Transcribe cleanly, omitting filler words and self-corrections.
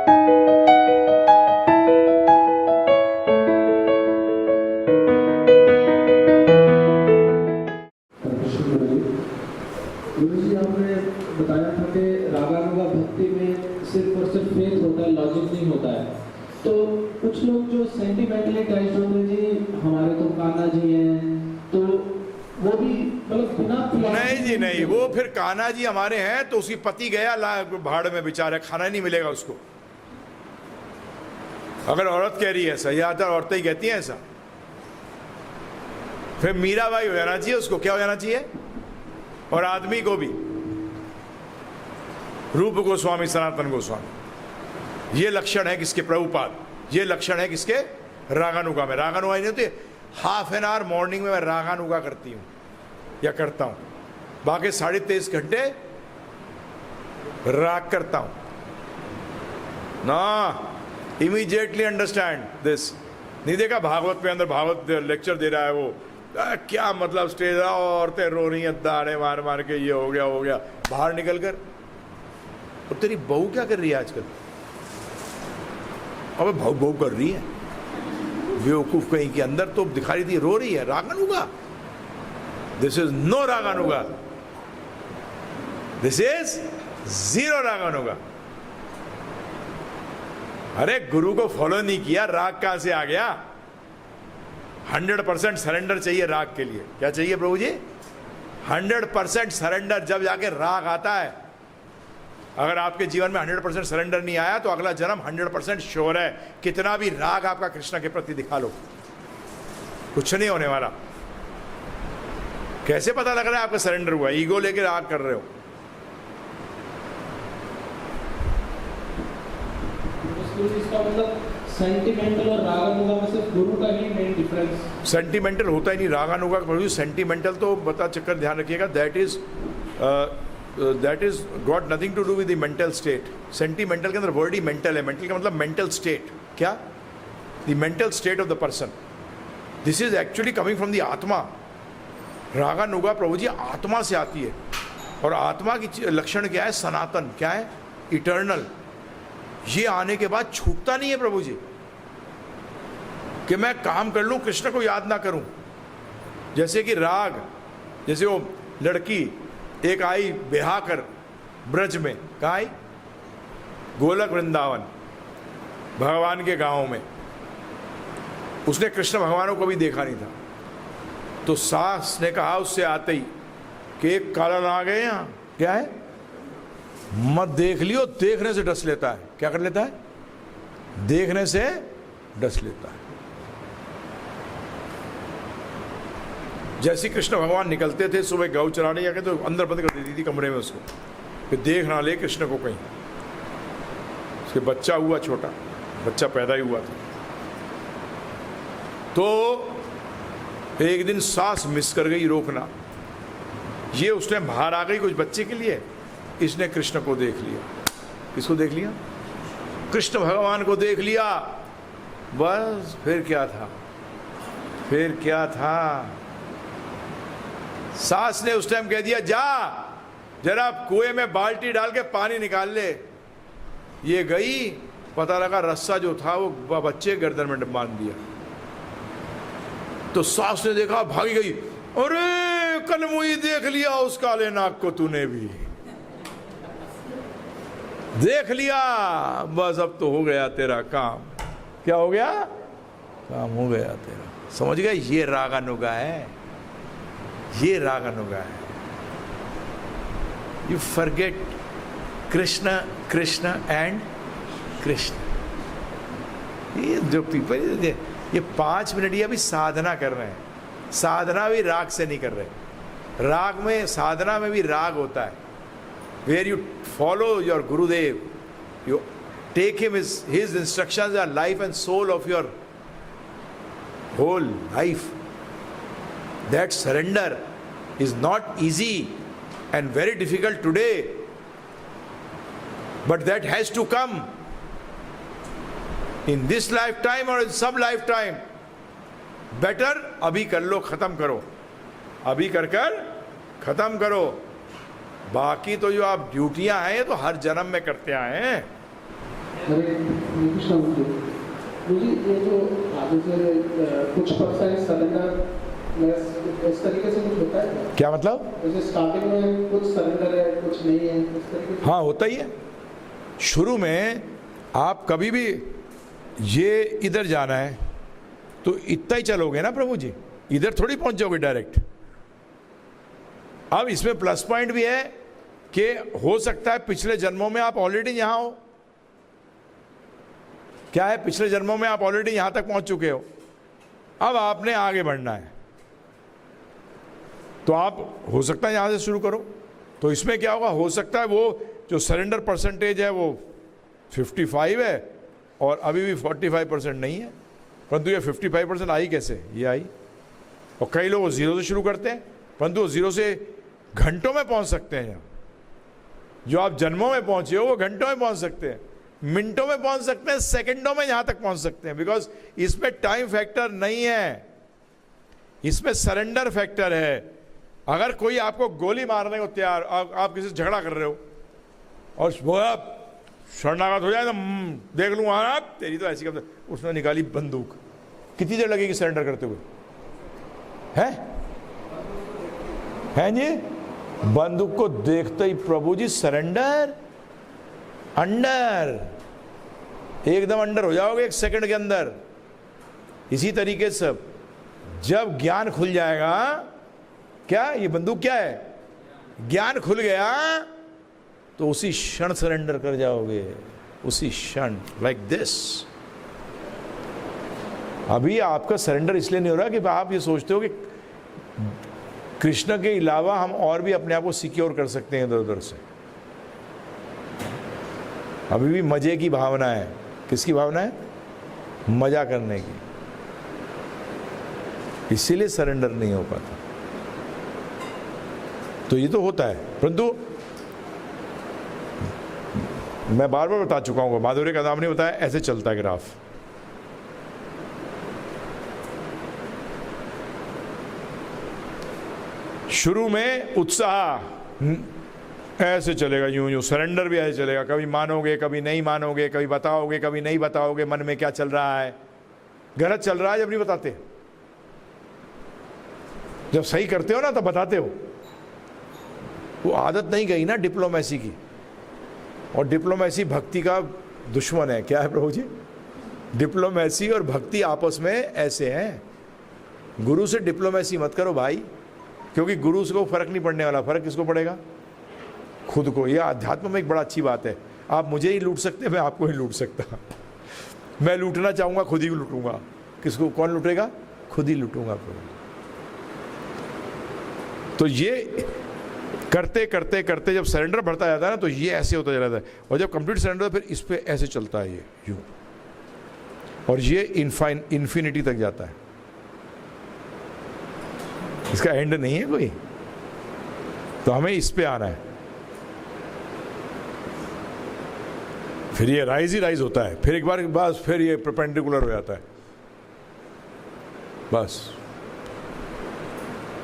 गुरुजी आपने बताया था कि रागानुगा भक्ति में सिर्फ और सिर्फ फेथ होता है, लॉजिक नहीं होता है। तो कुछ लोग जो सेंटिमेंटली अटैच होते हैं, जी हमारे तो कान्हा जी हैं, तो वो भी मतलब बिना नहीं जी नहीं, वो फिर कान्हा जी हमारे हैं तो उसकी पति गया भाड़ में, बेचारा खाना नहीं मिलेगा उसको। अगर औरत कह रही है ऐसा, ज्यादातर औरतें ही कहती हैं ऐसा, फिर मीराबाई हो जाना चाहिए उसको। क्या हो जाना चाहिए? और आदमी को भी रूप गोस्वामी, सनातन गोस्वामी। ये लक्षण है किसके? प्रभुपाद। ये लक्षण है किसके? रागानुगा में। रागानुगा नहीं होती, हाफ एन आवर मॉर्निंग में मैं रागानुगा करती हूं या करता हूं, बाकी 23.5 घंटे राग करता हूं ना। Immediately understand this. नहीं देखा भागवत में, अंदर भागवत लेक्चर दे रहा है वो, क्या मतलब स्टेज औरतें रो रही हैं दाड़े मार मार के, ये हो गया। बाहर निकल कर, और तेरी बहू क्या कर रही है आजकल? अबे बहू कर रही है, बेवकूफ कहीं के। अंदर तो दिखाई दी रो रही है। रागानुगा, दिस इज नो रागानुगा, दिस इज जीरो रागानुगा। अरे गुरु को फॉलो नहीं किया, राग कहां से आ गया? 100% सरेंडर चाहिए राग के लिए। क्या चाहिए प्रभु जी? 100% सरेंडर। जब जाके राग आता है। अगर आपके जीवन में 100% सरेंडर नहीं आया तो अगला जन्म 100% श्योर है, कितना भी राग आपका कृष्ण के प्रति दिखा लो, कुछ नहीं होने वाला। कैसे पता लग रहा है आपका सरेंडर हुआ? ईगो लेके राग कर रहे हो। इसका मतलब सेंटिमेंटल और रागानुगा में सिर्फ गुरु का ही मेन डिफरेंस। सेंटिमेंटल होता ही नहीं रागानुगा का। सेंटिमेंटल तो बता चक्कर ध्यान रखिएगा, that is got nothing to do with the mental state. Sentimental के अंदर वर्ड ही मेंटल है। मेंटल का मतलब मेंटल स्टेट। क्या? The mental state of the person. This is actually coming from the atma. Raganuga प्रभु जी आत्मा से आती है, और आत्मा की लक्षण क्या है? सनातन। क्या है? इटर्नल। ये आने के बाद छूटता नहीं है प्रभु जी, कि मैं काम कर लूं कृष्ण को याद ना करूं। जैसे कि राग, जैसे वो लड़की एक आई ब्याह कर ब्रज में, कहाँ आई? गोलक वृंदावन, भगवान के गांव में। उसने कृष्ण भगवान को कभी देखा नहीं था, तो सास ने कहा उससे आते ही कि एक कालन आ गए यहाँ। क्या है? मत देख लियो। देखने से डस लेता है। क्या कर लेता है? देखने से डस लेता है। जैसे कृष्ण भगवान निकलते थे सुबह गौ चराने जाके, तो अंदर बंद कर देती थी कमरे में उसको, कि देख ना ले कृष्ण को कहीं। उसके बच्चा हुआ, छोटा बच्चा पैदा ही हुआ था, तो एक दिन सास मिस कर गई रोकना। ये उस टाइम बाहर आ गई कुछ बच्चे के लिए, इसने कृष्ण को देख लिया। किसको देख लिया? कृष्ण भगवान को देख लिया। बस फिर क्या था? फिर क्या था? सास ने उस टाइम कह दिया, जा जरा कुएं में बाल्टी डाल के पानी निकाल ले। ये गई, पता लगा रस्सा जो था वो बच्चे गर्दन में बांध दिया। तो सास ने देखा, भागी गई। अरे कनमुई, देख लिया उस काले नाग को तूने भी, देख लिया। बस अब तो हो गया तेरा काम। क्या हो गया? काम हो गया तेरा। समझ गए? ये रागानुगा है, ये रागानुगा है। You forget Krishna, Krishna and Krishna. ये जो पीपल, ये 5 मिनट ये अभी साधना कर रहे हैं। साधना भी राग से नहीं कर रहे। राग में, साधना में भी राग होता है। Where you follow your Gurudev, you take him, his instructions are life and soul of your whole life. That surrender is not easy and very difficult today, but that has to come in this lifetime or in some lifetime. Better अभी कर लो, खत्म करो, अभी कर कर खत्म करो। बाकी तो जो आप ड्यूटियां हैं, ये तो हर जन्म में करते आए हैं। हरे कृष्णा मुझे ये जो आगे से कुछ परसेंट सरेंडर इस तरीके से कुछ होता है क्या मतलब? जैसे स्टार्टिंग में कुछ सरेंडर है कुछ नहीं है इस तरीके से? हाँ, होता ही है। शुरू में आप कभी भी ये इधर जाना है तो इतना ही चलोगे ना प्रभु जी, इधर थोड़ी पहुंच जाओगे डायरेक्ट। अब इसमें प्लस पॉइंट भी है कि हो सकता है पिछले जन्मों में आप ऑलरेडी यहां हो। क्या है, पिछले जन्मों में आप ऑलरेडी यहां तक पहुंच चुके हो, अब आपने आगे बढ़ना है तो आप हो सकता है यहां से शुरू करो। तो इसमें क्या होगा, हो सकता है वो जो सरेंडर परसेंटेज है वो 55 है और अभी भी 45% नहीं है, परंतु ये 55% आई कैसे? ये आई। और कई लोग जीरो से शुरू करते हैं परंतु वो जीरो से घंटों में पहुंच सकते हैं। यहाँ जो आप जन्मों में पहुंचे हो वो घंटों में पहुंच सकते हैं, मिनटों में पहुंच सकते हैं, सेकंडों में यहां तक पहुंच सकते हैं, बिकॉज इसमें टाइम फैक्टर नहीं है, इसमें सरेंडर फैक्टर है। अगर कोई आपको गोली मारने को तैयार, आप किसी से झगड़ा कर रहे हो और वो आप शरणागत हो जाए तो देख लूंगा आप तेरी तो ऐसी कब, उसने निकाली बंदूक, कितनी देर लगेगी सरेंडर करते हुए? हैं जी? बंदूक को देखते ही प्रभु जी सरेंडर, अंडर, एकदम अंडर हो जाओगे 1 सेकंड के अंदर। इसी तरीके से जब ज्ञान खुल जाएगा, क्या ये बंदूक क्या है? ज्ञान खुल गया तो उसी क्षण सरेंडर कर जाओगे, उसी क्षण, लाइक दिस। अभी आपका सरेंडर इसलिए नहीं हो रहा कि आप ये सोचते हो कि कृष्ण के अलावा हम और भी अपने आप को सिक्योर कर सकते हैं इधर उधर से। अभी भी मजे की भावना है। किसकी भावना है? मजा करने की, इसीलिए सरेंडर नहीं हो पाता। तो ये तो होता है, परंतु मैं बार बार बता चुका हूँ, माधुर्य का नाम नहीं बताया, ऐसे चलता है ग्राफ। शुरू में उत्साह ऐसे चलेगा, यूं यूं, सरेंडर भी ऐसे चलेगा, कभी मानोगे कभी नहीं मानोगे, कभी बताओगे कभी नहीं बताओगे मन में क्या चल रहा है। गलत चल रहा है जब नहीं बताते, जब सही करते हो ना तब बताते हो। वो आदत नहीं गई ना डिप्लोमेसी की, और डिप्लोमेसी भक्ति का दुश्मन है। क्या है प्रभु जी? डिप्लोमेसी और भक्ति आपस में ऐसे हैं। गुरु से डिप्लोमेसी मत करो भाई, क्योंकि गुरु को फर्क नहीं पड़ने वाला, फर्क किसको पड़ेगा? खुद को। यह अध्यात्म में एक बड़ा अच्छी बात है। आप मुझे ही लूट सकते, मैं आपको ही लूट सकता। मैं लूटना चाहूंगा खुद ही लूटूंगा। किसको? कौन लूटेगा? खुद ही लूटूंगा प्रभु। तो ये करते करते करते जब सरेंडर बढ़ता जाता है ना तो ये ऐसे होता जाता है, और जब कंप्लीट सरेंडर फिर इस पे ऐसे चलता है ये यूं, और ये इन्फिनिटी तक जाता है। इसका एंड नहीं है कोई। तो हमें इस पे आना है। फिर ये राइज ही राइज होता है, फिर एक बार बस फिर ये परपेंडिकुलर हो जाता है बस।